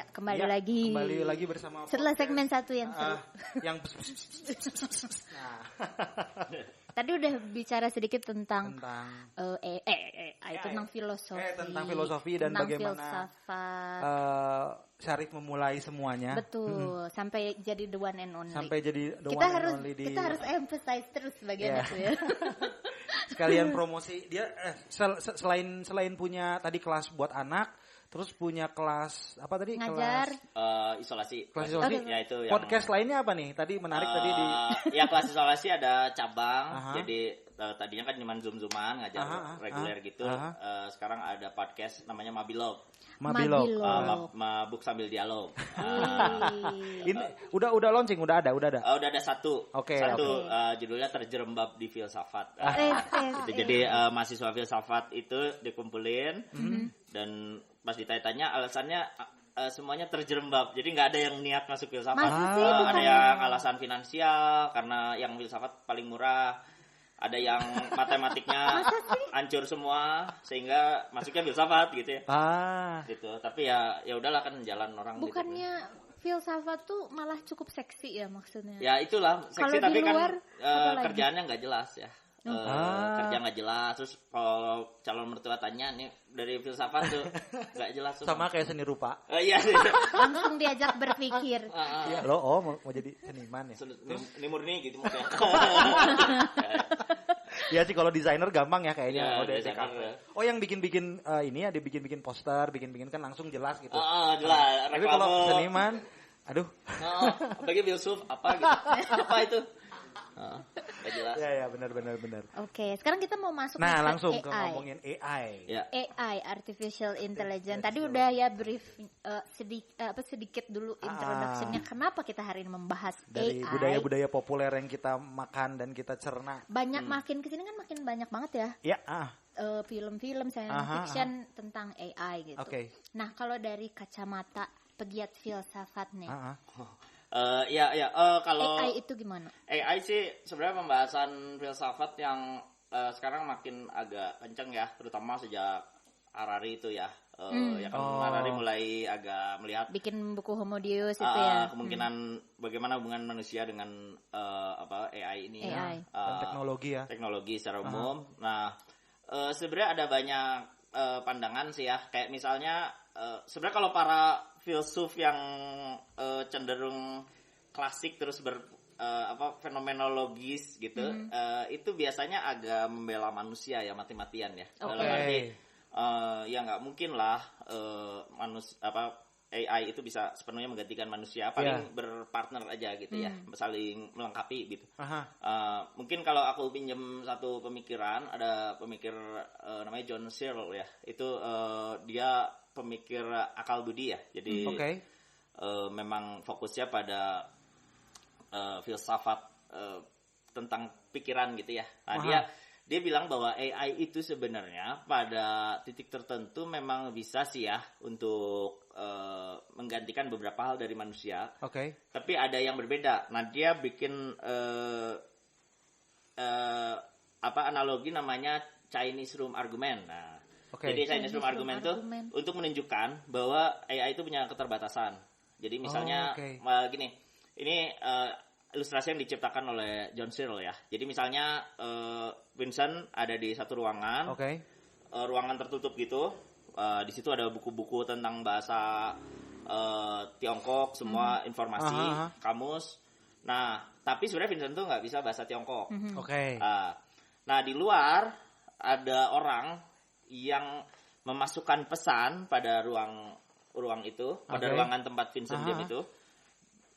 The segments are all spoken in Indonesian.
Ya, kembali lagi bersama setelah segmen 1 yang seru. Yang Tadi udah bicara sedikit tentang tentang filosofi dan tentang bagaimana filsafat. Syarif memulai semuanya. Betul, sampai jadi the one and only. Kita harus emphasize terus bagian itu ya. Sekalian promosi dia selain punya tadi kelas buat anak, terus punya kelas apa tadi? Ngajar. Isolasi. Kelas isolasi. Ya, itu yang podcast lainnya apa nih? Tadi menarik tadi di ya kelas isolasi ada cabang. Jadi tadinya kan cuma zoom-zooman ngajar reguler gitu. Sekarang ada podcast namanya Mabilog. Mabuk sambil dialog. Ini udah launching, udah ada. Udah ada satu. Satu. Judulnya Terjerembab di Filsafat. Gitu. Jadi mahasiswa filsafat itu dikumpulin dan pas ditanya alasannya semuanya terjerembab. Jadi nggak ada yang niat masuk filsafat. Ada yang alasan finansial karena yang filsafat paling murah. Ada yang matematiknya hancur semua sehingga masuknya filsafat gitu ya. Gitu. Tapi ya udahlah kan jalan orang. Bukannya gitu. Filsafat tuh malah cukup seksi ya maksudnya. Ya itulah seksi. Kalo tapi kan kerjaannya nggak jelas ya. Kerja nggak jelas. Terus kalau calon mertua tanya nih dari filsafat tuh nggak jelas. Sama kayak seni rupa. Iya. Langsung diajak berpikir. Iya mau jadi seniman ya. Ini murni gitu maksudnya. Ya sih kalau desainer gampang ya kayaknya. Ya, yang bikin ini ya, dia bikin poster, bikin kan langsung jelas gitu. Jelas. Tapi kalau seniman, aduh. Bagi filsuf apa gitu? Apa itu? Gak jelas. Ya benar. Oke, sekarang kita mau masuk langsung ke ke ngomongin AI. Ya. AI, artificial intelligence. Tadi udah ya brief sedikit dulu introduction-nya. Kenapa kita hari ini membahas dari AI? Budaya-budaya populer yang kita makan dan kita cerna. Banyak makin kesini kan makin banyak banget ya. Ya. Film-film science fiction tentang AI gitu. Okay. Nah, kalau dari kacamata pegiat filsafat nih. Kalau AI itu gimana? AI sih sebenarnya pembahasan filsafat yang sekarang makin agak kenceng ya, terutama sejak Harari itu ya. Harari mulai agak melihat bikin buku Homo Deus itu ya. Kemungkinan bagaimana hubungan manusia dengan AI ini. AI. Dan teknologi ya. Teknologi secara umum. Nah, sebenarnya ada banyak pandangan sih ya. Kayak misalnya sebenarnya kalau para filsuf yang cenderung klasik terus fenomenologis gitu, itu biasanya agak membela manusia ya, mati-matian ya. Dalam arti ya nggak mungkin lah AI itu bisa sepenuhnya menggantikan manusia, paling berpartner aja gitu ya, saling melengkapi gitu. Mungkin kalau aku pinjam satu pemikiran, ada pemikir namanya John Searle ya, itu dia pemikir akal budi ya, jadi memang fokusnya pada filsafat tentang pikiran gitu ya. Nah, dia bilang bahwa AI itu sebenarnya pada titik tertentu memang bisa sih ya untuk menggantikan beberapa hal dari manusia. Tapi ada yang berbeda. Nah, dia bikin analogi namanya Chinese room argument. Nah, jadi Chinese room argument itu untuk menunjukkan bahwa AI itu punya keterbatasan. Jadi misalnya gini, ini ilustrasi yang diciptakan oleh John Searle ya. Jadi misalnya Vincent ada di satu ruangan, ruangan tertutup gitu. Di situ ada buku-buku tentang bahasa Tiongkok, semua informasi, kamus. Nah, tapi sebenarnya Vincent tuh nggak bisa bahasa Tiongkok. Nah, di luar ada orang yang memasukkan pesan pada ruang itu, pada ruangan tempat Vincent diam itu.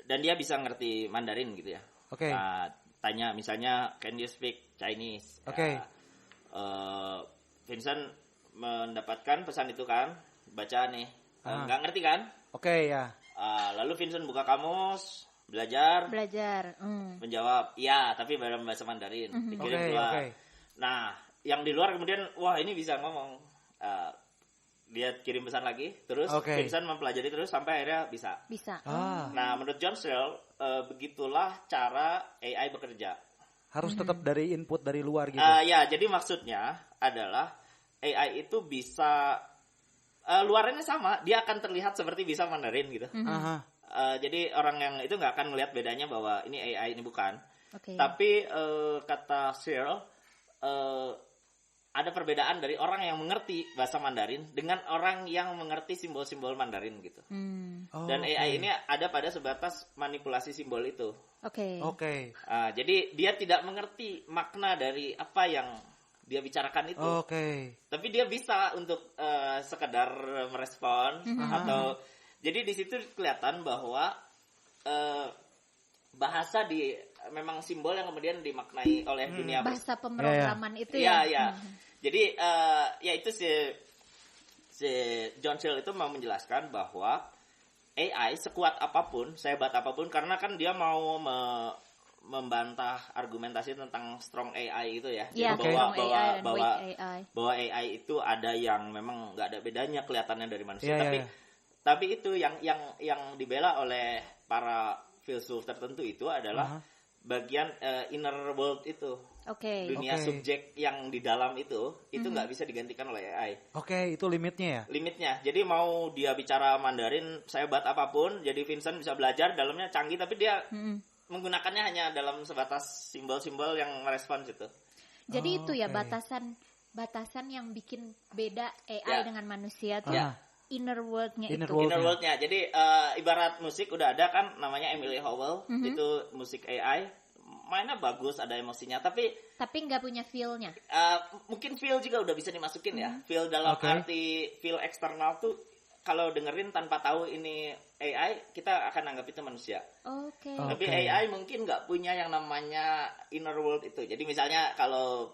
Dan dia bisa ngerti Mandarin gitu ya. Tanya misalnya, can you speak Chinese? Vincent mendapatkan pesan itu kan, baca nih, nggak ngerti kan? Lalu Vincent buka kamus, belajar, menjawab, iya, tapi dalam bahasa Mandarin, dikirim keluar. Nah, yang di luar kemudian, wah ini bisa ngomong. Dia kirim pesan lagi, terus Vincent mempelajari terus sampai akhirnya bisa. Nah, menurut John Searle, begitulah cara AI bekerja. Harus tetap dari input dari luar gitu. Ya, jadi maksudnya adalah AI itu bisa luarannya sama, dia akan terlihat seperti bisa Mandarin gitu. Jadi orang yang itu nggak akan melihat bedanya bahwa ini AI, ini bukan. Tapi kata Searle, ada perbedaan dari orang yang mengerti bahasa Mandarin dengan orang yang mengerti simbol-simbol Mandarin gitu. Dan AI ini ada pada sebatas manipulasi simbol itu. Jadi dia tidak mengerti makna dari apa yang dia bicarakan itu. Tapi dia bisa untuk sekedar merespon atau jadi di situ kelihatan bahwa bahasa memang simbol yang kemudian dimaknai oleh dunia bahasa pemrograman itu ya. Jadi ya itu si John Searle itu mau menjelaskan bahwa AI sekuat apapun, sehebat apapun, karena kan dia mau membantah argumentasi tentang strong AI itu ya. Jadi bahwa AI itu ada yang memang nggak ada bedanya kelihatannya dari manusia. Tapi itu yang dibela oleh para filsuf tertentu itu adalah bagian inner world itu. Dunia subjek yang di dalam itu nggak bisa digantikan oleh AI. Itu limitnya ya? Limitnya. Jadi mau dia bicara Mandarin sehebat apapun, jadi Vincent bisa belajar dalamnya canggih, tapi dia menggunakannya hanya dalam sebatas simbol-simbol yang merespons itu. Jadi itu ya batasan yang bikin beda AI dengan manusia tuh. Inner world-nya itu. Inner world-nya. Jadi ibarat musik udah ada kan namanya Emily Howell, itu musik AI. Mainnya bagus, ada emosinya, tapi nggak punya feel-nya. Mungkin feel juga udah bisa dimasukin ya. Feel dalam arti feel eksternal tuh kalau dengerin tanpa tahu ini AI, kita akan anggap itu manusia. Tapi AI mungkin nggak punya yang namanya inner world itu. Jadi misalnya kalau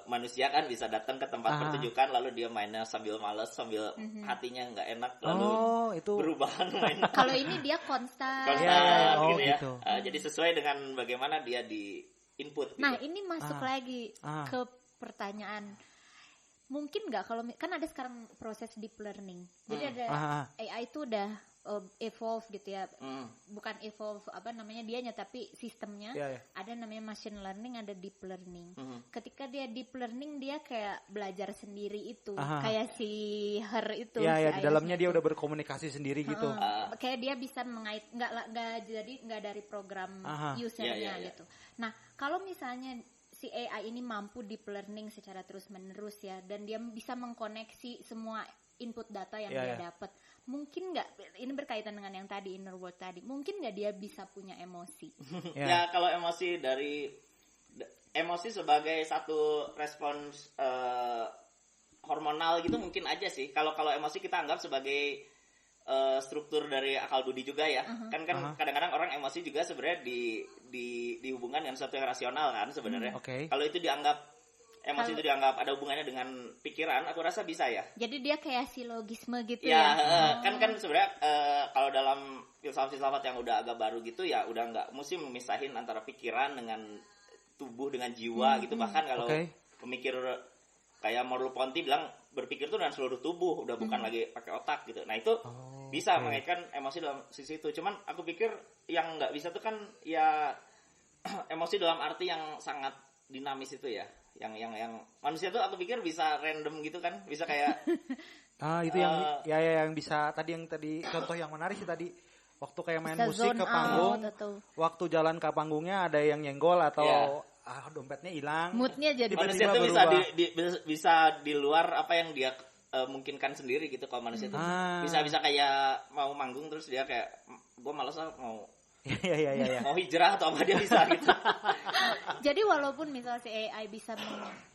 manusia kan bisa datang ke tempat pertunjukan lalu dia mainnya sambil malas, sambil hatinya nggak enak, lalu itu berubahan main. Kalau ini dia konstan gitu ya. Jadi sesuai dengan bagaimana dia di input. Nah, ini masuk lagi ke pertanyaan. Mungkin nggak kalau kan ada sekarang proses deep learning. Jadi ada AI itu udah evolve gitu ya. Bukan evolve dianya, tapi sistemnya. Ada namanya machine learning, ada deep learning. Ketika dia deep learning, dia kayak belajar sendiri itu. Kayak si Her itu. Di dalamnya dia udah berkomunikasi sendiri gitu. Kayak dia bisa nggak dari program usernya gitu. Nah, kalau misalnya si AI ini mampu deep learning secara terus menerus ya, dan dia bisa mengkoneksi semua input data yang dia dapat. Mungkin nggak, ini berkaitan dengan yang tadi inner world tadi, mungkin nggak dia bisa punya emosi? Ya kalau emosi sebagai satu respons hormonal gitu mungkin aja sih. Kalau emosi kita anggap sebagai struktur dari akal budi juga ya. Kan kadang-kadang orang emosi juga sebenarnya dihubungkan dengan sesuatu yang rasional kan sebenarnya. Kalau itu dianggap emosi itu dianggap ada hubungannya dengan pikiran, aku rasa bisa ya. Jadi dia kayak silogisme gitu ya? Kan sebenarnya kalau dalam filsafat yang udah agak baru gitu ya udah nggak mesti memisahin antara pikiran dengan tubuh dengan jiwa gitu. Bahkan kalau pemikir kayak Merleau-Ponty bilang berpikir itu dengan seluruh tubuh, udah bukan lagi pakai otak gitu. Nah itu bisa mengaitkan emosi dalam sisi itu. Cuman aku pikir yang nggak bisa tuh kan ya emosi dalam arti yang sangat dinamis itu ya. Yang manusia tuh aku pikir bisa random gitu kan, bisa kayak itu yang bisa tadi contoh yang menarik sih tadi waktu kayak main musik ke panggung, waktu jalan ke panggungnya ada yang nyenggol atau dompetnya hilang, moodnya jadi manusia tuh bisa di luar apa yang dia mungkinkan sendiri gitu. Kalau manusia tuh bisa kayak mau manggung terus dia kayak gue malas mau mau hijrah atau apa dia bisa gitu. Jadi walaupun misalnya si AI bisa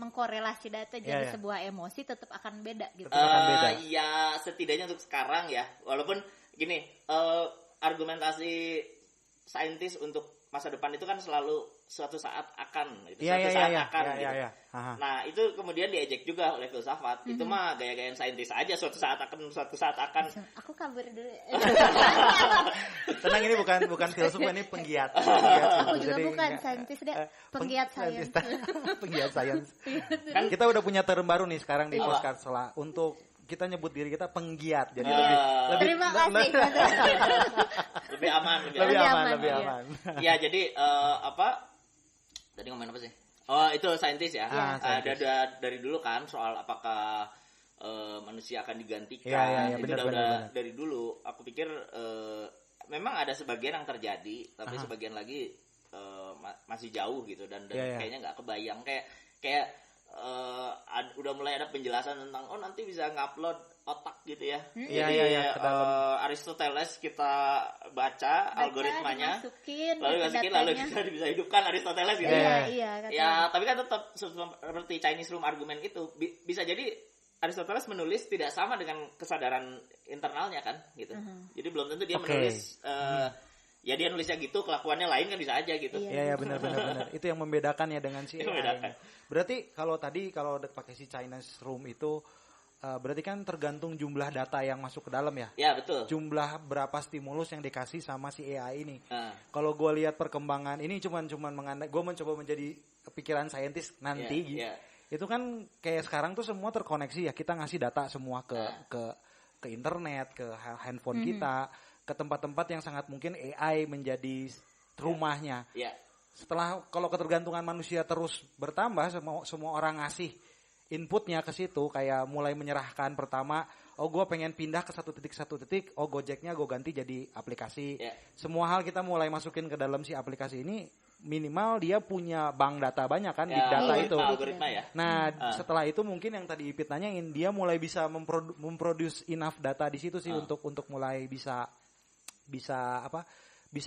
mengkorelasi data jadi sebuah emosi, tetap akan beda gitu. Ya setidaknya untuk sekarang ya. Walaupun gini, argumentasi saintis untuk masa depan itu kan selalu suatu saat akan gitu. Nah, itu kemudian diejek juga oleh filsafat. Itu mah gaya-gayaan saintis aja, suatu saat akan. Aku kabur dulu. Tenang, ini bukan filsuf, ini penggiat. Aku juga bukan saintis deh, penggiat sains. Penggiat sains. Kan kita udah punya term baru nih sekarang di podcast untuk kita nyebut diri kita penggiat. Jadi lebih terima kasih. lebih aman. Ya, jadi tadi ngomongin apa sih? Oh, itu saintis ya. Ada dari dulu kan soal apakah manusia akan digantikan. Itu udah dari dulu. Aku pikir memang ada sebagian yang terjadi, tapi sebagian lagi masih jauh gitu, dan kayaknya nggak kebayang. Kayak udah mulai ada penjelasan tentang nanti bisa ngupload otak gitu ya. Jadi Aristoteles kita baca algoritmanya, lalu kita bisa hidupkan Aristoteles gitu. Ya, tapi kan tetap seperti Chinese room argument itu bisa jadi Aristoteles menulis tidak sama dengan kesadaran internalnya kan gitu. Jadi belum tentu dia menulis ya dia nulisnya gitu, kelakuannya lain kan bisa aja gitu. Iya benar. Itu yang membedakan ya dengan si AI. Berarti kalau pakai si Chinese room itu berarti kan tergantung jumlah data yang masuk ke dalam ya. Iya betul. Jumlah berapa stimulus yang dikasih sama si AI ini. Kalau gue lihat perkembangan ini cuman gue mencoba menjadi pikiran saintis nanti gitu. Itu kan kayak sekarang tuh semua terkoneksi ya, kita ngasih data semua ke internet, ke handphone kita, ke tempat-tempat yang sangat mungkin AI menjadi rumahnya. Setelah kalau ketergantungan manusia terus bertambah, semua orang ngasih inputnya ke situ, kayak mulai menyerahkan pertama, gue pengen pindah ke satu titik, Gojeknya gue ganti jadi aplikasi. Semua hal kita mulai masukin ke dalam si aplikasi ini, minimal dia punya bank data banyak kan, big data itu. Algoritma ya. Nah, setelah itu mungkin yang tadi Ipit nanyain, dia mulai bisa memproduce enough data di situ sih untuk mulai bisa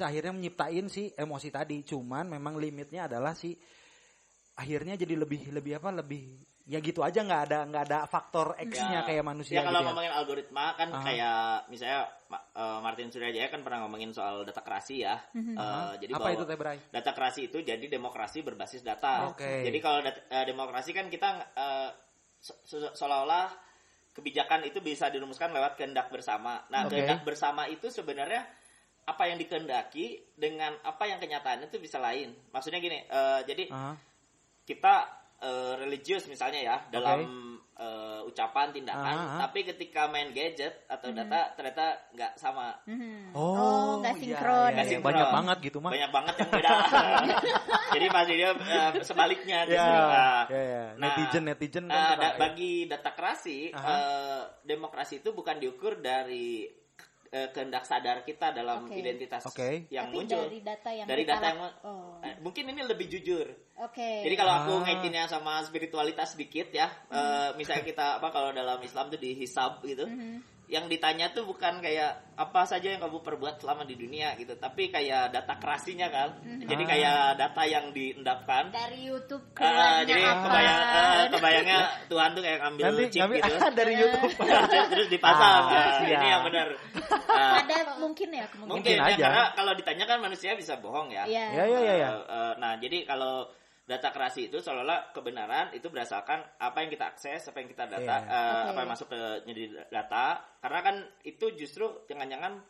akhirnya menyiptain si emosi tadi. Cuman memang limitnya adalah si akhirnya jadi lebih ya gitu aja, nggak ada faktor X-nya kayak manusia. Ya kalau ngomongin algoritma kan kayak misalnya Martin Suryajaya kan pernah ngomongin soal data krasi ya. Jadi apa itu Teh Bray? Data krasi itu jadi demokrasi berbasis data. Jadi kalau demokrasi kan kita seolah-olah kebijakan itu bisa dirumuskan lewat kehendak bersama. Nah, kehendak bersama itu sebenarnya apa yang dikehendaki dengan apa yang kenyataannya itu bisa lain. Maksudnya gini, jadi kita religius misalnya ya dalam ucapan tindakan, tapi ketika main gadget atau data ternyata nggak sama. Nggak sinkron. Banyak banget gitu mah. Banyak banget yang beda. Jadi pasti dia sebaliknya. Netizen bagi data krasi, demokrasi itu bukan diukur dari kehendak sadar kita dalam identitas yang tapi muncul dari data yang mungkin ini lebih jujur. Jadi kalau aku ngaitinnya sama spiritualitas sedikit ya, misalnya kita kalau dalam Islam tuh dihisab gitu, yang ditanya tuh bukan kayak apa saja yang kamu perbuat selama di dunia gitu, tapi kayak data krasinya kan. Jadi kayak data yang diendapkan dari YouTube jadi kebayangnya Tuhan tuh kayak ngambil chip gitu dari YouTube terus dipasang. Ini yang benar. Ada mungkin aja. Karena kalau ditanya kan manusia bisa bohong ya. Nah, jadi kalau data krasi itu seolah-olah kebenaran itu berdasarkan apa yang kita akses, apa yang kita data, apa yang masuk ke jadi data. Karena kan itu justru jangan-jangan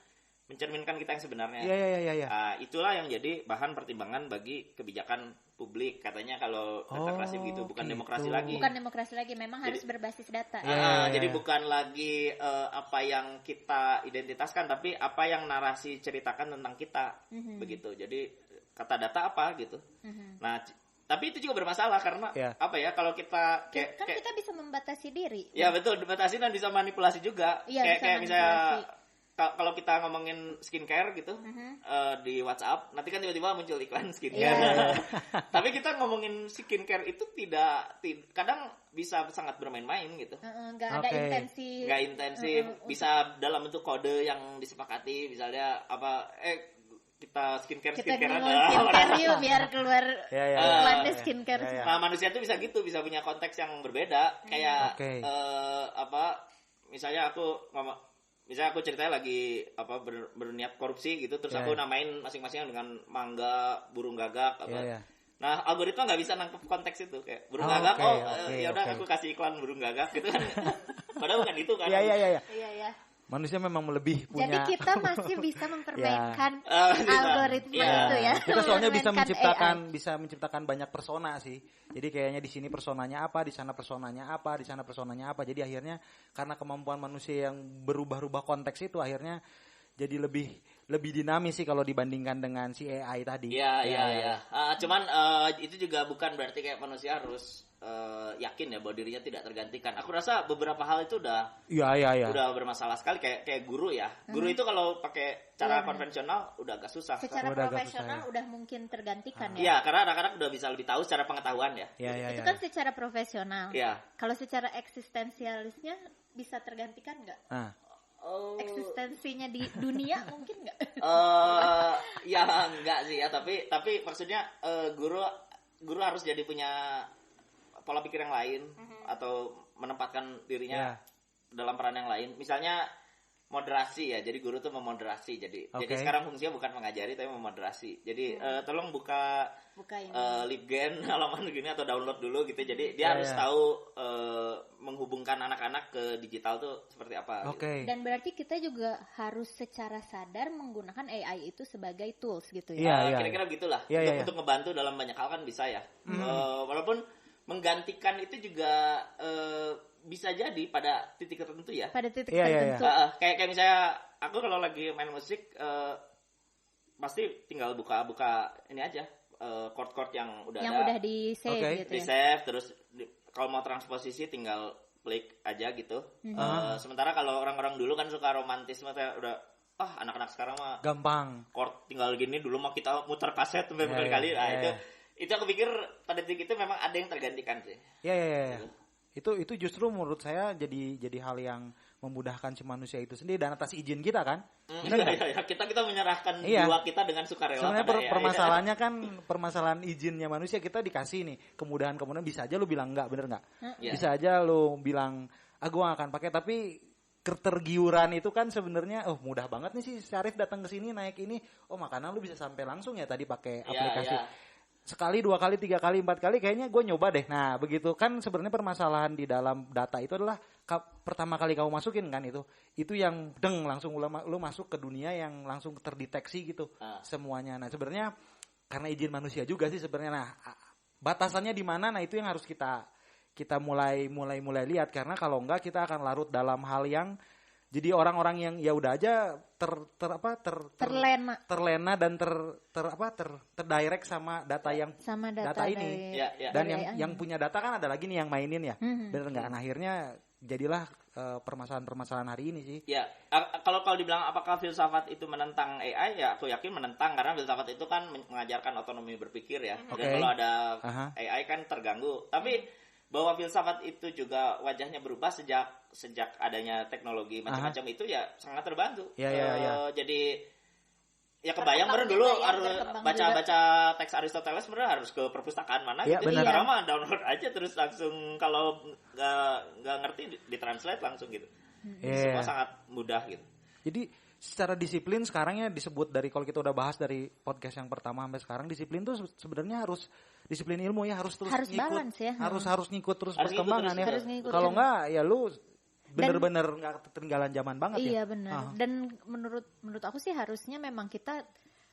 mencerminkan kita yang sebenarnya. Itulah yang jadi bahan pertimbangan bagi kebijakan publik. Katanya kalau data krasi begitu, bukan demokrasi lagi. Bukan demokrasi lagi, memang harus berbasis data. Jadi bukan lagi apa yang kita identitaskan, tapi apa yang narasi ceritakan tentang kita. Begitu. Jadi kata data apa gitu. Nah, tapi itu juga bermasalah karena apa ya, kalau kita kayak kita bisa membatasi diri. Ya betul, dibatasi dan bisa manipulasi juga. Kayak misalnya kalau kita ngomongin skincare gitu di WhatsApp, nanti kan tiba-tiba muncul iklan skincare. Tapi kita ngomongin skincare itu tidak kadang bisa sangat bermain-main gitu. Nggak ada intensi. Nggak intensif. Bisa dalam bentuk kode yang disepakati, misalnya apa kita skincare yuk biar keluar iklannya skincare. Nah, manusia tuh bisa gitu, bisa punya konteks yang berbeda. Kayak misalnya aku ceritanya lagi berniat korupsi gitu, terus aku namain masing-masing dengan mangga, burung gagak apa. Nah, algoritma nggak bisa nangkep konteks itu, kayak burung gagak. Ya udah aku kasih iklan burung gagak gitu kan. Padahal bukan itu kan. Iya. Manusia memang lebih punya. Jadi kita masih bisa mempermainkan algoritma itu ya. Kita soalnya bisa menciptakan banyak persona sih. Jadi kayaknya di sini personanya apa, di sana personanya apa, di sana personanya apa. Jadi akhirnya karena kemampuan manusia yang berubah-ubah konteks itu akhirnya jadi lebih dinamis sih kalau dibandingkan dengan si AI tadi. Iya. Cuman itu juga bukan berarti kayak manusia harus yakin ya bahwa dirinya tidak tergantikan. Aku rasa beberapa hal itu udah bermasalah sekali kayak guru ya. Guru itu kalau pakai cara konvensional udah agak susah. Secara profesional udah mungkin tergantikan ya. Iya, karena anak-anak udah bisa lebih tahu secara pengetahuan ya. Itu kan secara profesional. Iya. Kalau secara eksistensialisnya bisa tergantikan nggak? Eksistensinya di dunia mungkin nggak? Ya enggak sih ya, tapi maksudnya guru harus jadi punya pola pikir yang lain atau menempatkan dirinya dalam peran yang lain. Misalnya moderasi ya, jadi guru tuh memoderasi. Jadi sekarang fungsinya bukan mengajari tapi memoderasi. Jadi tolong buka LibGen halaman gini atau download dulu gitu. Jadi dia harus tahu menghubungkan anak-anak ke digital tuh seperti apa. Gitu. Dan berarti kita juga harus secara sadar menggunakan AI itu sebagai tools gitu ya. Kira-kira gitulah. Untuk ngebantu dalam banyak hal kan bisa ya. Walaupun menggantikan itu juga bisa jadi pada titik tertentu ya. Pada titik tertentu. Kayak misalnya aku kalau lagi main musik pasti tinggal buka ini aja chord-chord yang udah di save gitu di save terus kalau mau transposisi tinggal klik aja gitu. Sementara kalau orang-orang dulu kan suka romantis udah anak-anak sekarang mah gampang. Chord tinggal gini, dulu mah kita muter kaset sampai berkali-kali. Itu aku pikir pada titik itu memang ada yang tergantikan sih. Iya. Itu justru menurut saya jadi hal yang memudahkan si manusia itu sendiri dan atas izin kita kan. Iya. Kita menyerahkan jiwa kita dengan sukarela. Sebenarnya permasalahannya kan permasalahan izinnya manusia, kita dikasih nih kemudahan bisa aja lu bilang enggak, bener enggak? Bisa aja lu bilang gua akan pakai, tapi ketergiuran itu kan sebenarnya mudah banget nih sih Syarif datang ke sini naik ini, makanan lu bisa sampai langsung ya tadi pakai aplikasi. Sekali, 2 kali, 3 kali, 4 kali kayaknya gue nyoba deh. Nah begitu kan sebenarnya permasalahan di dalam data itu adalah pertama kali kamu masukin kan itu yang langsung lu masuk ke dunia yang langsung terdeteksi gitu semuanya. Nah sebenarnya karena izin manusia juga sih sebenarnya. Nah batasannya di mana? Nah itu yang harus kita mulai lihat, karena kalau enggak kita akan larut dalam hal yang jadi orang-orang yang ya udah aja terlena dan terdirect sama data yang data ini. Dan yang punya data kan ada lagi nih yang mainin ya. Bener nggak? Nah, akhirnya jadilah permasalahan hari ini sih. Ya, kalau dibilang apakah filsafat itu menentang AI, ya aku yakin menentang, karena filsafat itu kan mengajarkan otonomi berpikir ya. Dan kalau ada AI kan terganggu. Tapi bahwa filsafat itu juga wajahnya berubah sejak adanya teknologi macam-macam itu ya sangat terbantu. Jadi ya kebayang bener dulu harus baca teks Aristoteles bener harus ke perpustakaan mana gitu. Sekarang mah download aja terus langsung, kalau nggak ngerti ditranslate langsung gitu. Semua sangat mudah gitu. Jadi secara disiplin sekarang ya disebut dari, kalau kita udah bahas dari podcast yang pertama sampai sekarang, disiplin tuh sebenarnya harus disiplin ilmu ya, harus ngikut, balance ya. Harus ngikut terus perkembangan ya. Kalau enggak ya lu bener-bener nggak ketinggalan zaman banget ya. Iya benar. Dan menurut aku sih harusnya memang kita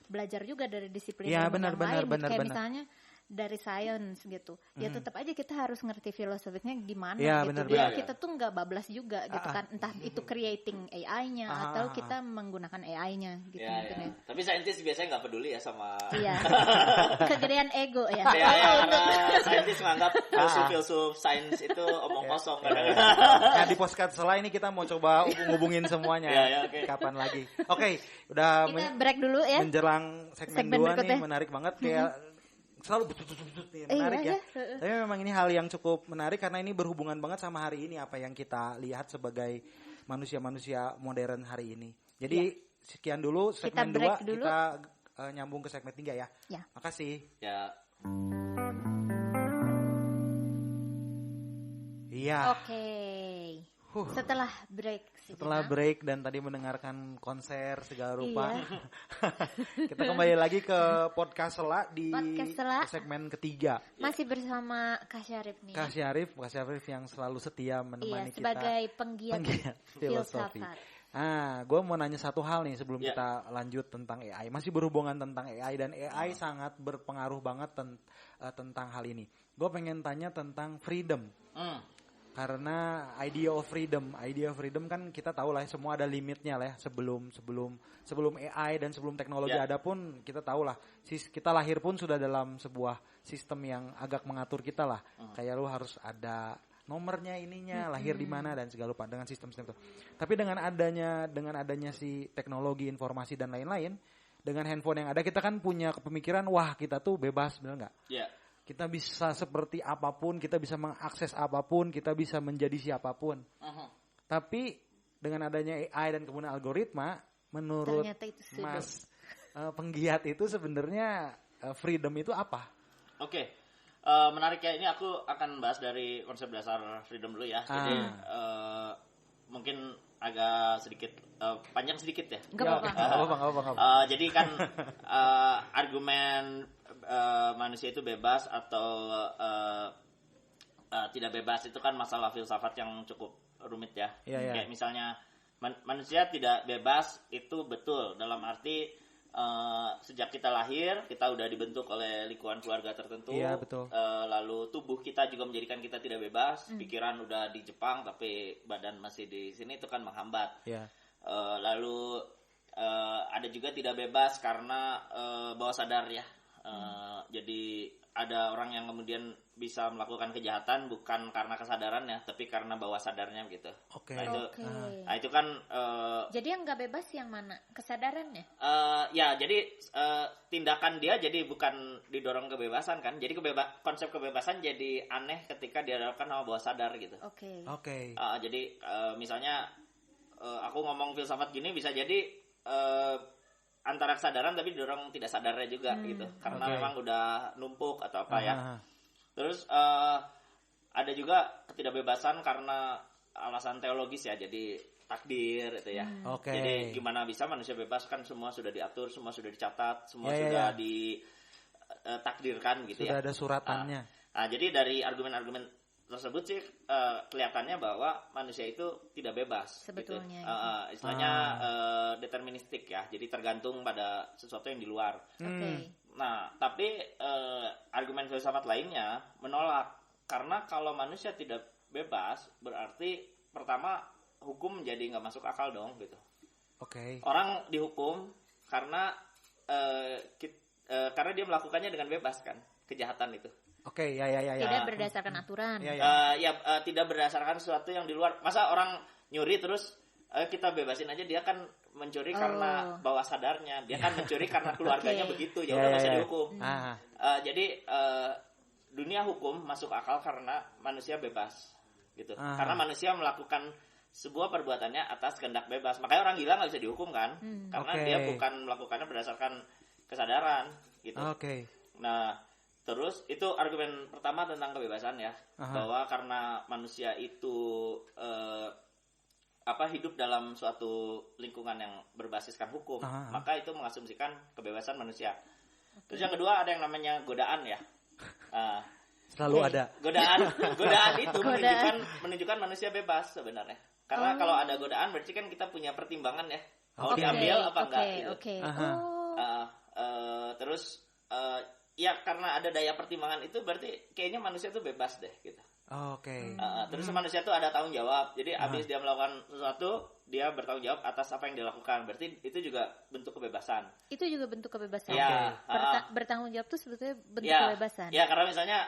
belajar juga dari disiplin ilmu yang lain. Kayak misalnya dari science gitu, ya tetap aja kita harus ngerti filosofinya gimana gitu. Biar kita tuh nggak bablas juga gitu kan, entah itu creating AI-nya atau kita menggunakan AI-nya gitu. Tapi saintis biasanya nggak peduli ya sama kegedean ego ya. Karena saintis menganggap filsuf sains itu omong kosong. Nah di podcast setelah ini kita mau coba hubungin semuanya. Kapan lagi? Oke, udah kita break dulu ya. Menjelang segmen 2 nih, menarik banget kayak selalu betul-betul menarik ya. Tapi memang ini hal yang cukup menarik karena ini berhubungan banget sama hari ini, apa yang kita lihat sebagai manusia-manusia modern hari ini. Jadi sekian dulu segmen 2, kita nyambung ke segmen 3 ya. Makasih. Iya. Oke. Setelah break dan tadi mendengarkan konser segala rupa. Kita kembali lagi ke podcast Sela di segmen ketiga. Masih bersama Kak Syarif nih. Kak Syarif yang selalu setia menemani kita sebagai penggiat filosofi. Gue mau nanya satu hal nih sebelum kita lanjut tentang AI. Masih berhubungan tentang AI dan AI sangat berpengaruh banget tentang hal ini. Gue pengen tanya tentang freedom. Karena idea of freedom kan kita tahu lah semua ada limitnya lah ya, sebelum AI dan sebelum teknologi ada pun kita tahu lah kita lahir pun sudah dalam sebuah sistem yang agak mengatur kita lah. Kayak lu harus ada nomornya ininya, lahir di mana dan segala lupa dengan sistem itu. Tapi dengan adanya si teknologi informasi dan lain-lain, dengan handphone yang ada kita kan punya pemikiran wah kita tuh bebas, benar enggak? Iya. Kita bisa seperti apapun, kita bisa mengakses apapun, kita bisa menjadi siapapun. Tapi dengan adanya AI dan kemudian algoritma, menurut Mas penggiat itu sebenarnya freedom itu apa? Oke, menarik ya. Ini aku akan bahas dari konsep dasar freedom dulu ya. Jadi mungkin agak sedikit panjang sedikit ya. Gak apa-apa. Jadi kan argumen manusia itu bebas atau tidak bebas itu kan masalah filsafat yang cukup rumit ya. Kayak misalnya manusia tidak bebas itu betul dalam arti sejak kita lahir kita udah dibentuk oleh lingkungan keluarga tertentu. Betul. Lalu tubuh kita juga menjadikan kita tidak bebas. Pikiran udah di Jepang tapi badan masih di sini, itu kan menghambat. Lalu ada juga tidak bebas karena bawah sadar ya. Jadi ada orang yang kemudian bisa melakukan kejahatan bukan karena kesadarannya tapi karena bawah sadarnya gitu. Nah itu kan jadi yang nggak bebas yang mana, kesadarannya? Ya jadi tindakan dia jadi bukan didorong kebebasan kan, jadi konsep kebebasan jadi aneh ketika dilakukan sama bawah sadar gitu. Jadi misalnya aku ngomong filsafat gini bisa jadi antara kesadaran tapi didorong tidak sadarnya juga gitu karena memang udah numpuk atau apa ya. Terus ada juga ketidakbebasan karena alasan teologis ya, jadi takdir itu ya. Jadi gimana bisa manusia bebas, kan semua sudah diatur, semua sudah dicatat, semua sudah ditakdirkan gitu sudah ya. Sudah ada suratannya. Nah, jadi dari argumen-argumen tersebut sih kelihatannya bahwa manusia itu tidak bebas sebetulnya gitu. Istilahnya deterministik ya, jadi tergantung pada sesuatu yang di luar. Nah tapi argumen filsafat lainnya menolak, karena kalau manusia tidak bebas berarti pertama hukum menjadi nggak masuk akal dong gitu. Orang dihukum karena karena dia melakukannya dengan bebas kan, kejahatan itu. Tidak berdasarkan aturan. Tidak berdasarkan sesuatu yang di luar. Masa orang nyuri terus kita bebasin aja, dia kan mencuri karena bawah sadarnya. Dia kan mencuri karena keluarganya begitu. Ya udah bisa dihukum. Jadi dunia hukum masuk akal karena manusia bebas gitu. Karena manusia melakukan sebuah perbuatannya atas kehendak bebas. Makanya orang gila nggak bisa dihukum kan? Karena dia bukan melakukannya berdasarkan kesadaran gitu. Nah, terus itu argumen pertama tentang kebebasan ya, bahwa karena manusia itu hidup dalam suatu lingkungan yang berbasiskan hukum, maka itu mengasumsikan kebebasan manusia. Terus yang kedua ada yang namanya godaan ya. Selalu ada. Godaan itu menunjukkan manusia bebas sebenarnya. Karena kalau ada godaan berarti kan kita punya pertimbangan ya, mau diambil apa enggak gitu. Terus ya karena ada daya pertimbangan itu berarti kayaknya manusia tuh bebas deh gitu. Terus manusia tuh ada tanggung jawab. Jadi abis dia melakukan sesuatu, dia bertanggung jawab atas apa yang dilakukan. Berarti itu juga bentuk kebebasan. Itu juga bentuk kebebasan. Bertanggung jawab tuh sebetulnya bentuk kebebasan. Ya karena misalnya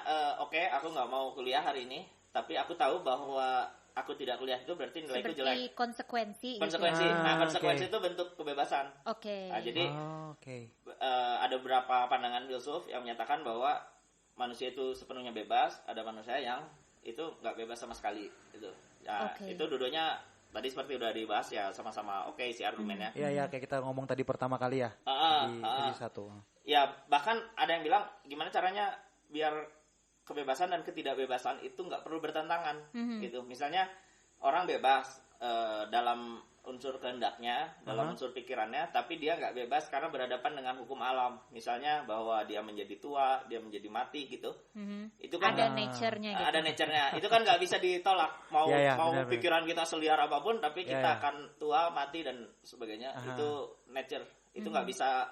aku nggak mau kuliah hari ini, tapi aku tahu bahwa aku tidak kuliah itu berarti nilaiku jelek. Konsekuensi. Konsekuensi itu bentuk kebebasan. Nah, jadi ada beberapa pandangan filsuf yang menyatakan bahwa manusia itu sepenuhnya bebas, ada manusia yang itu nggak bebas sama sekali gitu. Nah, itu dua-duanya tadi seperti udah dibahas ya, sama-sama si argumennya. Iya kayak kita ngomong tadi pertama kali ya. Di satu. Ya bahkan ada yang bilang gimana caranya biar kebebasan dan ketidakbebasan itu nggak perlu bertentangan gitu. Misalnya orang bebas dalam unsur kehendaknya, dalam unsur pikirannya, tapi dia nggak bebas karena berhadapan dengan hukum alam. Misalnya bahwa dia menjadi tua, dia menjadi mati gitu. Itu kan ada nature-nya gitu. Ada nature-nya. Itu kan nggak bisa ditolak. Mau benar, pikiran kita seliar apapun, tapi kita akan tua, mati dan sebagainya. Itu nature. Itu nggak bisa,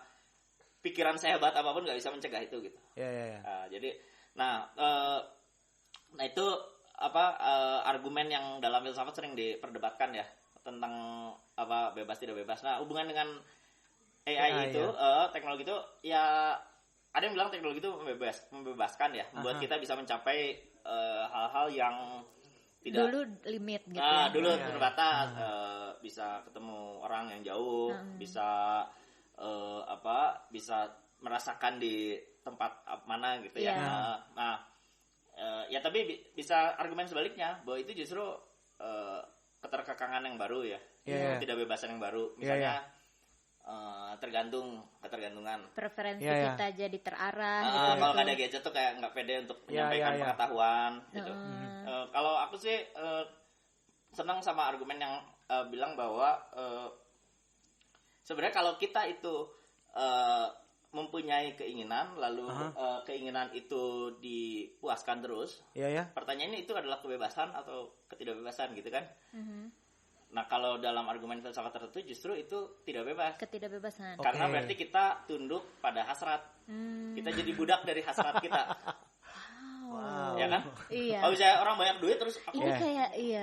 pikiran sehebat apapun nggak bisa mencegah itu gitu. Jadi Nah itu argumen yang dalam filsafat sering diperdebatkan ya tentang bebas tidak bebas. Nah, hubungan dengan AI itu teknologi itu ya ada yang bilang teknologi itu membebaskan ya, membuat kita bisa mencapai hal-hal yang tidak dulu limit gitu. Dulu terbatas, bisa ketemu orang yang jauh, bisa bisa merasakan di tempat mana gitu ya. Ya tapi bisa argumen sebaliknya bahwa itu justru keterkekangan yang baru ya, ketidakbebasan yang baru. Misalnya ketergantungan preferensi kita jadi terarah gitu. Kalau nggak ada gadget tuh kayak nggak pede untuk menyampaikan pengetahuan gitu. Kalau aku sih senang sama argumen yang bilang bahwa sebenarnya kalau kita itu mempunyai keinginan lalu keinginan itu dipuaskan terus, pertanyaannya itu adalah kebebasan atau ketidakbebasan gitu kan. Nah, kalau dalam argumen filsafat tertentu justru itu tidak bebas. Ketidakbebasan. Karena berarti kita tunduk pada hasrat. Kita jadi budak dari hasrat kita. Wow. Ya kan? Iya. Kalau misalnya orang banyak duit terus aku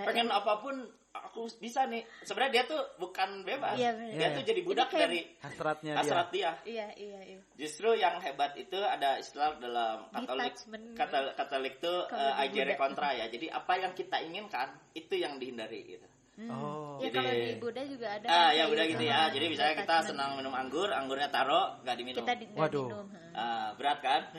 pengen apapun aku bisa nih. Sebenarnya dia tuh bukan bebas. Dia tuh jadi budak dari hasrat dia. Iya. Justru yang hebat itu ada istilah dalam Katolik tuh agere contra ya. Jadi apa yang kita inginkan itu yang dihindari gitu. Ya kalau di Buddha juga ada. Ya Buddha gitu ya. Jadi misalnya kita senang minum anggur, anggurnya taruh nggak diminum. Kita minum. Berat kan?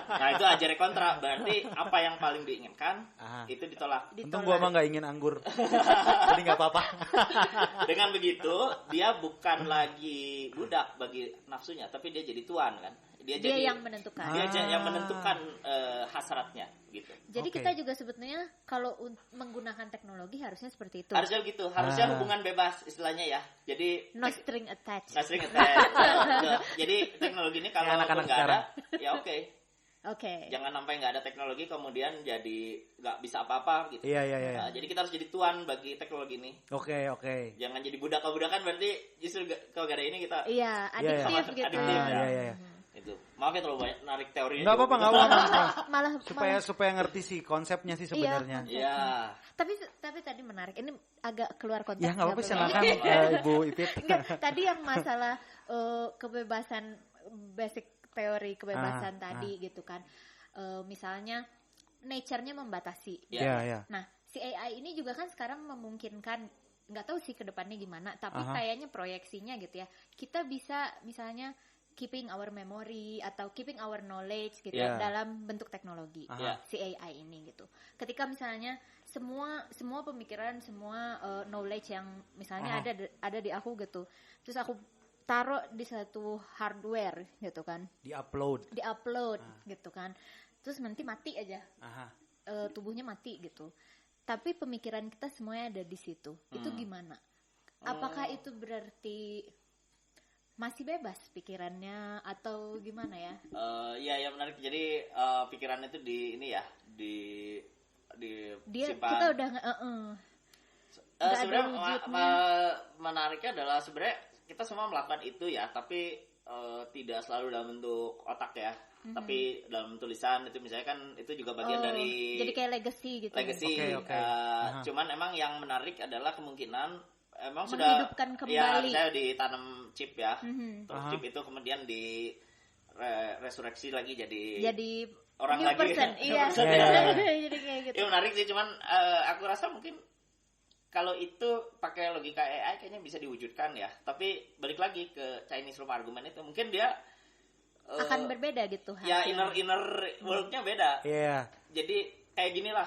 Nah itu ajare kontra. Berarti apa yang paling diinginkan itu ditolak. Untung gua mah nggak ingin anggur. Jadi nggak apa-apa. Dengan begitu dia bukan lagi budak bagi nafsunya, tapi dia jadi tuan kan. Dia yang menentukan. Dia yang menentukan hasratnya gitu. Jadi kita juga sebetulnya kalau menggunakan teknologi harusnya seperti itu. Harusnya gitu, harusnya hubungan bebas istilahnya ya. Jadi no string attached. Jadi teknologi ini kalau nggak ada, ya oke. Jangan sampai nggak ada teknologi kemudian jadi nggak bisa apa-apa gitu. Iya. Jadi kita harus jadi tuan bagi teknologi ini. Oke. Jangan jadi budak-budakan berarti justru kalau nggak ada ini kita. Iya, adiktif gitu. Iya. Itu. Maaf ya terlalu banyak narik teori. Enggak apa-apa, enggak apa-apa. Malah supaya ngerti sih konsepnya sih sebenarnya. Iya. Tapi tadi menarik. Ini agak keluar konteks. Ya enggak apa-apa, silakan Ibu Ipit. Tadi yang masalah kebebasan, basic teori kebebasan tadi gitu kan. Misalnya nature-nya membatasi. Iya. Nah, si AI ini juga kan sekarang memungkinkan, nggak tahu sih ke depannya gimana, tapi kayaknya proyeksinya gitu ya. Kita bisa misalnya keeping our memory atau keeping our knowledge gitu dalam bentuk teknologi si AI ini gitu. Ketika misalnya semua pemikiran, semua knowledge yang misalnya ada di aku gitu, terus aku taruh di satu hardware gitu kan, di-upload gitu kan, terus nanti mati aja, tubuhnya mati gitu. Tapi pemikiran kita semuanya ada di situ. Itu gimana? Apakah itu berarti masih bebas pikirannya atau gimana ya? Ya menarik. Jadi pikirannya itu kita udah sebenarnya menariknya adalah sebenarnya kita semua melakukan itu ya, tapi tidak selalu dalam bentuk otak ya, tapi dalam tulisan itu misalnya kan itu juga bagian dari jadi kayak legacy gitu. Cuman emang yang menarik adalah kemungkinan emang menghidupkan kembali. Saya ditanam chip ya. Terus chip itu kemudian di resurreksi lagi jadi orang new lagi. Person. Iya. Jadi kayak gitu. Itu menarik sih, cuman aku rasa mungkin kalau itu pakai logika AI kayaknya bisa diwujudkan ya. Tapi balik lagi ke Chinese room argument itu, mungkin dia akan berbeda gitu. Ya inner world-nya beda. Iya. Jadi kayak gini lah.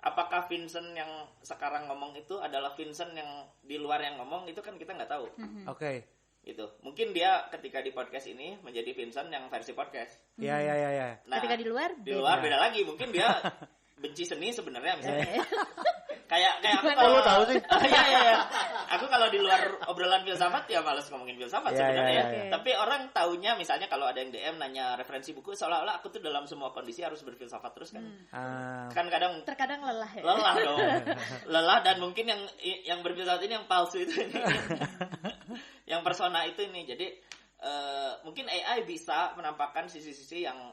Apakah Vincent yang sekarang ngomong itu adalah Vincent yang di luar yang ngomong, itu kan kita nggak tahu. Oke. Itu mungkin dia ketika di podcast ini menjadi Vincent yang versi podcast. Iya. Nah, ketika di luar beda lagi. Mungkin dia benci seni sebenarnya misalnya. kayak aku kalau tahu sih. Iya. Aku kalau di luar obrolan filsafat ya malas ngomongin filsafat sebenarnya. Tapi orang taunya misalnya kalau ada yang DM nanya referensi buku, seolah-olah aku tuh dalam semua kondisi harus berfilsafat terus kan. Kan terkadang lelah ya. Lelah dong. Lelah, dan mungkin yang berfilsafat ini yang palsu itu ini. Yang persona itu ini. Jadi mungkin AI bisa menampakkan sisi-sisi yang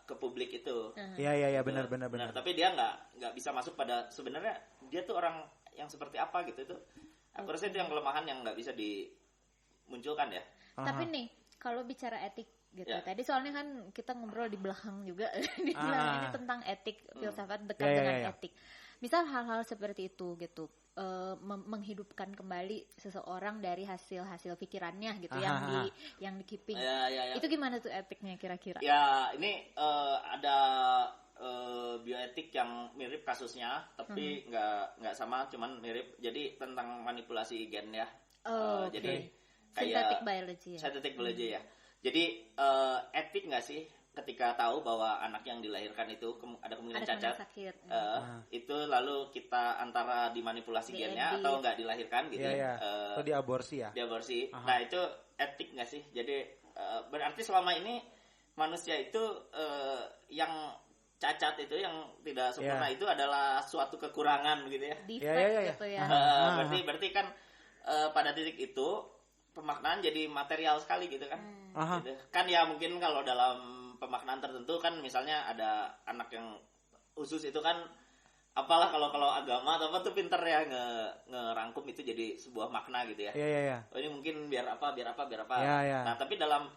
ke publik itu. Iya benar. Tapi dia nggak bisa masuk pada sebenarnya dia tuh orang yang seperti apa gitu itu. Aku rasa itu yang kelemahan yang nggak bisa dimunculkan ya. Tapi nih kalau bicara etik gitu tadi soalnya kan kita ngobrol di belakang juga di belakang ini tentang etik, filsafat dekat dengan etik. Misal hal-hal seperti itu gitu. Menghidupkan kembali seseorang dari hasil pikirannya gitu yang di keeping. Itu gimana tuh etiknya kira-kira? Ya, ini ada bioetik yang mirip kasusnya tapi nggak sama, cuman mirip. Jadi tentang manipulasi gen ya. Jadi kayak synthetic biology ya. Jadi etik nggak sih ketika tahu bahwa anak yang dilahirkan itu ada kemungkinan cacat, itu lalu kita antara dimanipulasi gennya atau nggak dilahirkan gitu, atau diaborsi ya? Diaborsi. Nah itu etik nggak sih? Jadi berarti selama ini manusia itu yang cacat itu, yang tidak sempurna itu adalah suatu kekurangan gitu ya? Defect gitu ya. Berarti kan pada titik itu pemaknaan jadi material sekali gitu kan? Gitu. Kan ya mungkin kalau dalam pemaknaan tertentu kan misalnya ada anak yang usus itu kan apalah kalau agama atau apa tuh pinter ya ngerangkum itu jadi sebuah makna gitu ya. Oh, ini mungkin biar apa. Nah, tapi dalam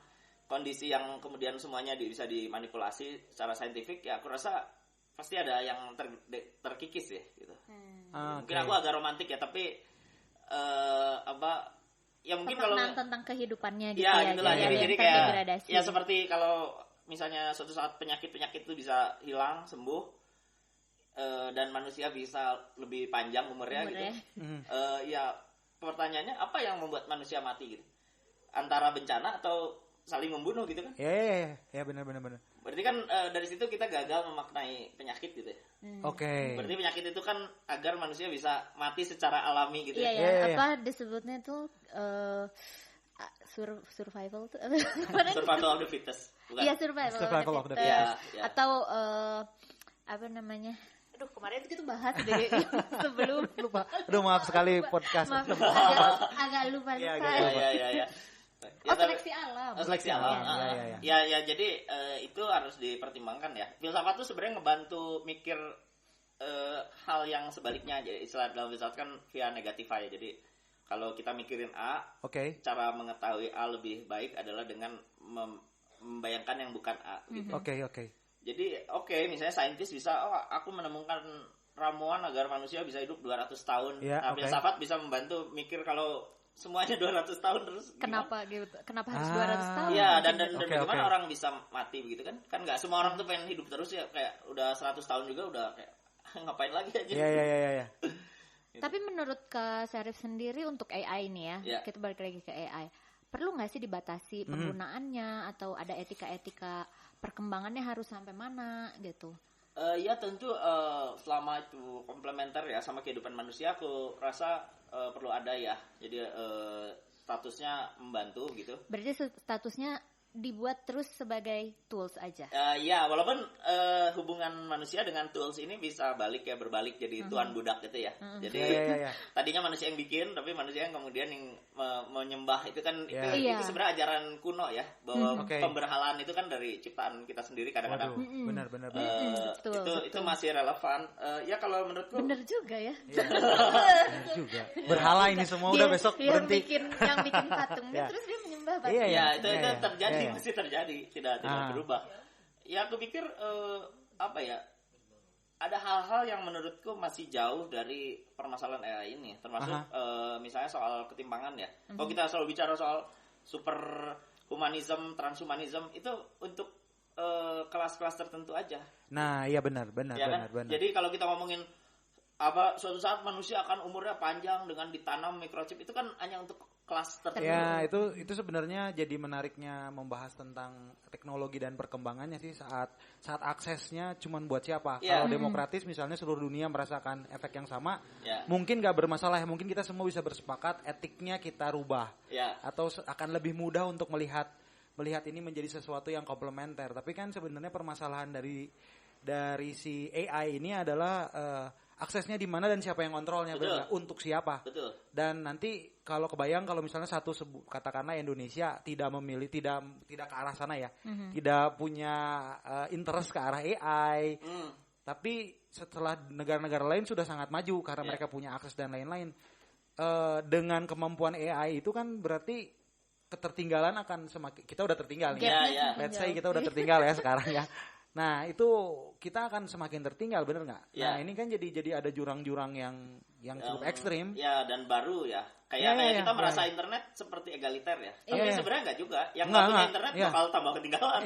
kondisi yang kemudian semuanya bisa dimanipulasi secara saintifik ya aku rasa pasti ada yang terkikis ya gitu. Mungkin aku agak romantik ya tapi ya mungkin kalau tentang kehidupannya gitu ya. Gitulah. Jadi kayak ya seperti kalau misalnya suatu saat penyakit itu bisa hilang, sembuh, dan manusia bisa lebih panjang umurnya gitu. Ya pertanyaannya apa yang membuat manusia mati gitu? Antara bencana atau saling membunuh gitu kan? Ya benar. Berarti kan dari situ kita gagal memaknai penyakit gitu ya. Berarti penyakit itu kan agar manusia bisa mati secara alami gitu ya. Apa disebutnya tuh survival tuh survival of the fittest. Iya, survival of the fittest. Atau apa namanya? Aduh, kemarin itu kita bahas deh sebelum lupa. Aduh, maaf sekali podcast. Agak lupa. Iya. Seleksi alam. Seleksi alam. Ya, jadi itu harus dipertimbangkan ya. Filsafat tuh sebenarnya ngebantu mikir hal yang sebaliknya. Jadi istilah dalam filsafat kan via negativa ya. Jadi kalau kita mikirin A, cara mengetahui A lebih baik adalah dengan membayangkan yang bukan A. Gitu. Jadi misalnya saintis bisa, aku menemukan ramuan agar manusia bisa hidup 200 tahun. Nah, filsafat bisa membantu mikir kalau semuanya 200 tahun terus. Kenapa harus 200 tahun? Iya, dan bagaimana orang bisa mati begitu kan? Kan nggak semua orang tuh pengen hidup terus ya, kayak udah 100 tahun juga udah kayak ngapain lagi aja. Iya. Tapi menurut Kak Syarif sendiri untuk AI ini ya, kita balik lagi ke AI. Perlu nggak sih dibatasi penggunaannya atau ada etika-etika perkembangannya harus sampai mana gitu? Ya tentu selama itu komplementer ya sama kehidupan manusia, aku rasa perlu ada ya. Jadi statusnya membantu gitu. Berarti statusnya dibuat terus sebagai tools aja. Ya, walaupun hubungan manusia dengan tools ini bisa berbalik jadi tuan budak gitu ya. Jadi tadinya manusia yang bikin, tapi manusia yang kemudian yang menyembah itu kan itu sebenarnya ajaran kuno ya, bahwa pemberhalaan itu kan dari ciptaan kita sendiri kadang-kadang. Benar. Itu masih relevan. Ya kalau menurutku benar juga ya. Benar juga. Berhala ini semua udah besok berhenti. Yang bikin patung terus dia menyembah patung. Iya, itu terjadi. Masih terjadi, tidak berubah. Ya aku pikir ada hal-hal yang menurutku masih jauh dari permasalahan AI ini, termasuk misalnya soal ketimpangan ya. Kalau kita selalu bicara soal super humanism, transhumanism itu untuk kelas-kelas tertentu aja. Nah, iya benar. Jadi kalau kita ngomongin suatu saat manusia akan umurnya panjang dengan ditanam microchip, itu kan hanya untuk kelas tertentu. Ya, itu sebenarnya jadi menariknya membahas tentang teknologi dan perkembangannya sih, saat aksesnya cuman buat siapa. Kalau demokratis misalnya seluruh dunia merasakan efek yang sama, mungkin gak bermasalah, mungkin kita semua bisa bersepakat etiknya kita rubah. Atau akan lebih mudah untuk melihat ini menjadi sesuatu yang komplementer. Tapi kan sebenarnya permasalahan dari si AI ini adalah aksesnya di mana dan siapa yang kontrolnya, untuk siapa. Betul. Dan nanti kalau kebayang kalau misalnya katakanlah Indonesia tidak memilih, tidak ke arah sana ya, tidak punya interest ke arah AI, tapi setelah negara-negara lain sudah sangat maju karena mereka punya akses dan lain-lain. Dengan kemampuan AI itu kan berarti ketertinggalan akan semakin, kita udah tertinggal nih. Let's say kita udah tertinggal ya sekarang ya. Nah itu kita akan semakin tertinggal, bener nggak? Nah ini kan jadi ada jurang-jurang yang cukup ekstrim. Ya dan baru ya. Kayak kita merasa internet seperti egaliter ya. Tapi sebenarnya nggak juga. Yang nggak punya internet bakal tambah ketinggalan.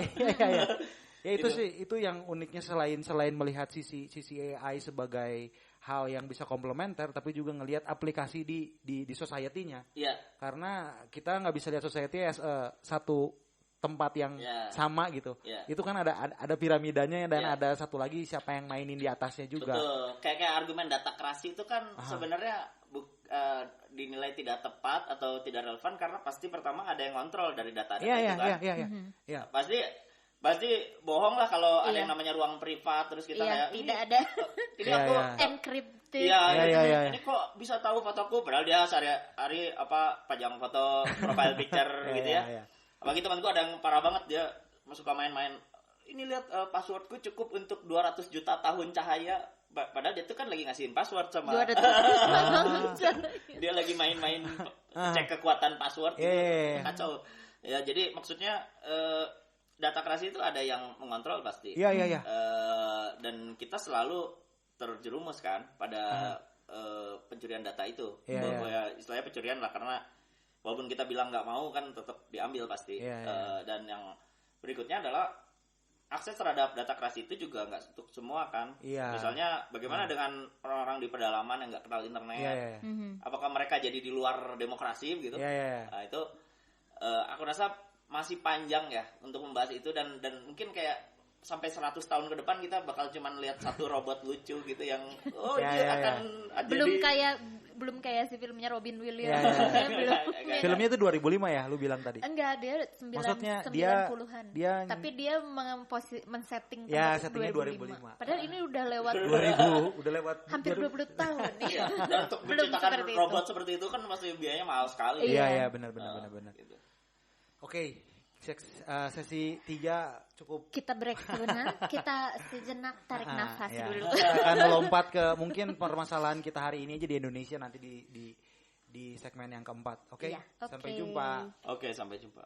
Ya itu sih, itu yang uniknya selain melihat sisi AI sebagai hal yang bisa komplementer, tapi juga ngelihat aplikasi di society-nya. Iya. Karena kita nggak bisa lihat society as satu tempat yang sama gitu. Itu kan ada piramidanya dan ada satu lagi siapa yang mainin di atasnya juga. Betul. Kayak argumen data kerasi itu kan sebenarnya dinilai tidak tepat atau tidak relevan karena pasti pertama ada yang kontrol dari data itu kan. Iya. Pasti bohong lah kalau ada yang namanya ruang privat terus kita kayak tidak ada. Ini aku encrypted. Ini kok bisa tahu fotoku padahal dia sehari-hari pajang foto profile picture gitu ya. Apalagi temanku ada yang parah banget, dia suka main-main. Ini lihat passwordku cukup untuk 200 juta tahun cahaya. Padahal dia tuh kan lagi ngasihin password sama. Dia lagi main-main cek kekuatan password. Kacau. Ya jadi maksudnya data kerasi itu ada yang mengontrol pasti. Iya. Dan kita selalu terjerumus kan pada pencurian data itu. Bahwa istilahnya pencurian lah karena walaupun kita bilang nggak mau kan tetap diambil pasti. Dan yang berikutnya adalah akses terhadap data kerasi itu juga nggak untuk semua kan. Misalnya bagaimana dengan orang-orang di pedalaman yang nggak kenal internet. Apakah mereka jadi di luar demokrasi gitu? Nah, itu aku rasa masih panjang ya untuk membahas itu dan mungkin kayak sampai 100 tahun ke depan kita bakal cuman lihat satu robot lucu gitu yang dia akan belum kayak si filmnya Robin Williams. Filmnya itu 2005 ya, lu bilang tadi? Enggak, dia 90-an. Tapi dia men-setting settingnya 2005. Padahal ini udah lewat 2000, udah lewat hampir 20 tahun. Dan untuk menciptakan robot seperti itu kan masih biayanya mahal sekali. Iya, benar. Gitu. Oke. Sesi 3 cukup. Kita break sebentar, kita sejenak tarik nafas dulu. Kita akan melompat ke mungkin permasalahan kita hari ini aja di Indonesia nanti di segmen yang keempat. Oke? Iya, Sampai jumpa. Oke, sampai jumpa.